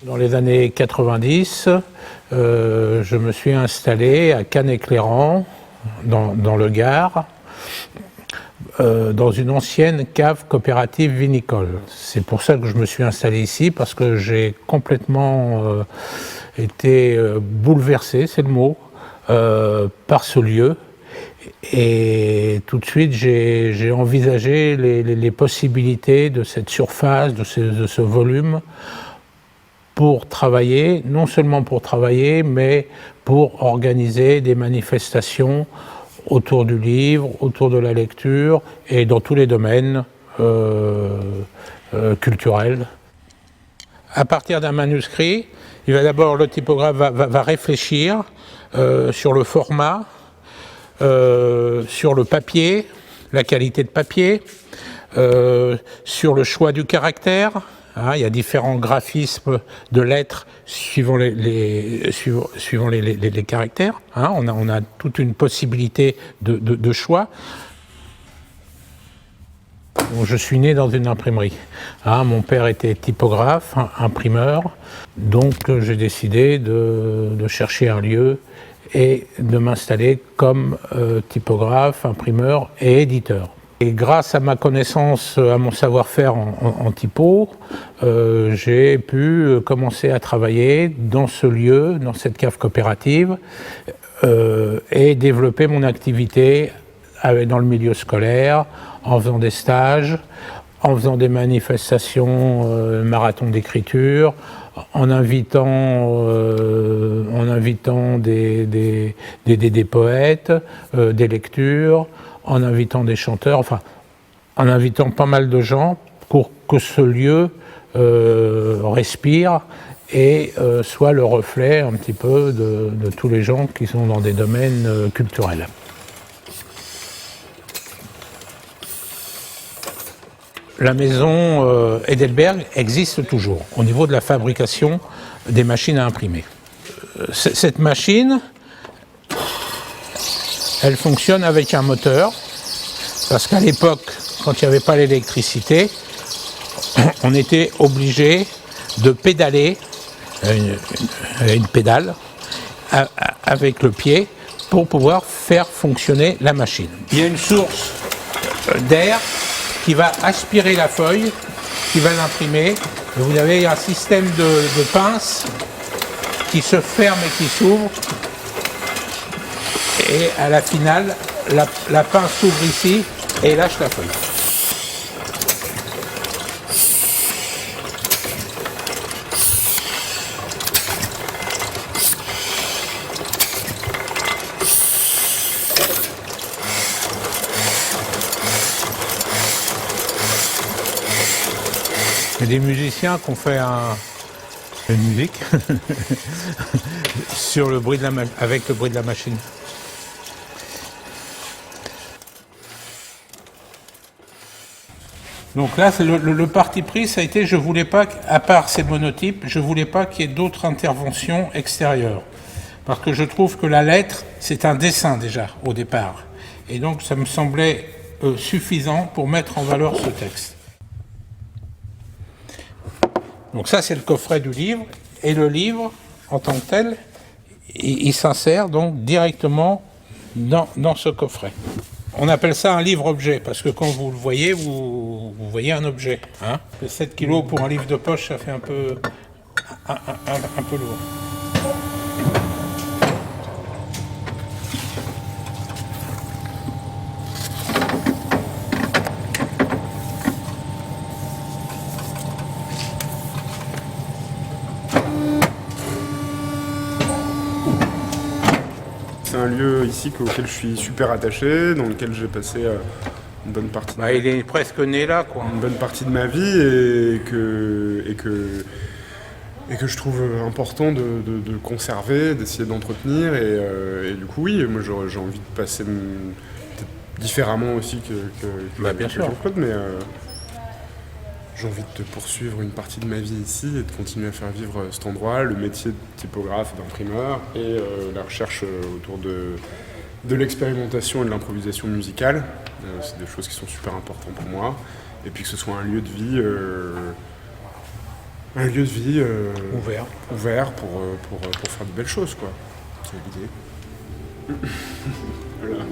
Dans les années 90, je me suis installé à Canet-Cléran, dans le Gard, dans une ancienne cave coopérative vinicole. C'est pour ça que je me suis installé ici, parce que j'ai complètement été bouleversé, c'est le mot, par ce lieu. Et tout de suite, j'ai envisagé les possibilités de cette surface, de ce volume, pour travailler, non seulement pour travailler, mais pour organiser des manifestations autour du livre, autour de la lecture et dans tous les domaines culturels. À partir d'un manuscrit, le typographe va réfléchir sur le format, sur le papier, la qualité de papier, sur le choix du caractère. Il y a différents graphismes de lettres suivant les caractères. On a toute une possibilité de choix. Bon, je suis né dans une imprimerie. Mon père était typographe, imprimeur. Donc j'ai décidé de chercher un lieu et de m'installer comme typographe, imprimeur et éditeur. Et grâce à ma connaissance, à mon savoir-faire en typo, j'ai pu commencer à travailler dans ce lieu, dans cette cave coopérative, et développer mon activité dans le milieu scolaire, en faisant des stages, en faisant des manifestations, marathons d'écriture, en invitant des poètes, des lectures, en invitant des chanteurs, enfin, en invitant pas mal de gens pour que ce lieu respire et soit le reflet un petit peu de tous les gens qui sont dans des domaines culturels. La maison Heidelberg existe toujours au niveau de la fabrication des machines à imprimer. Cette machine, elle fonctionne avec un moteur, parce qu'à l'époque, quand il n'y avait pas l'électricité, on était obligé de pédaler, une pédale, avec le pied, pour pouvoir faire fonctionner la machine. Il y a une source d'air qui va aspirer la feuille, qui va l'imprimer. Vous avez un système de pince qui se ferme et qui s'ouvre. Et à la finale, la pince s'ouvre ici et lâche la feuille. Il y a des musiciens qui ont fait une musique sur le bruit avec le bruit de la machine. Donc là, le parti pris, ça a été, je voulais pas, à part ces monotypes, je voulais pas qu'il y ait d'autres interventions extérieures. Parce que je trouve que la lettre, c'est un dessin déjà, au départ. Et donc, ça me semblait suffisant pour mettre en valeur ce texte. Donc ça, c'est le coffret du livre. Et le livre, en tant que tel, il s'insère donc directement dans ce coffret. On appelle ça un livre-objet, parce que quand vous le voyez, vous voyez un objet. 7 kilos pour un livre de poche, ça fait un peu lourd. C'est un lieu ici auquel je suis super attaché, dans lequel j'ai passé une bonne partie. Il est presque né là, quoi. Une bonne partie de ma vie et que je trouve important de conserver, d'essayer d'entretenir et du coup oui, moi j'ai envie de passer peut-être différemment aussi que Jean-Claude, mais j'ai envie de poursuivre une partie de ma vie ici et de continuer à faire vivre cet endroit, le métier de typographe et d'imprimeur et la recherche autour de l'expérimentation et de l'improvisation musicale. C'est des choses qui sont super importantes pour moi. Et puis que ce soit un lieu de vie un lieu de vie ouvert. pour faire de belles choses, quoi. C'est l'idée. Voilà.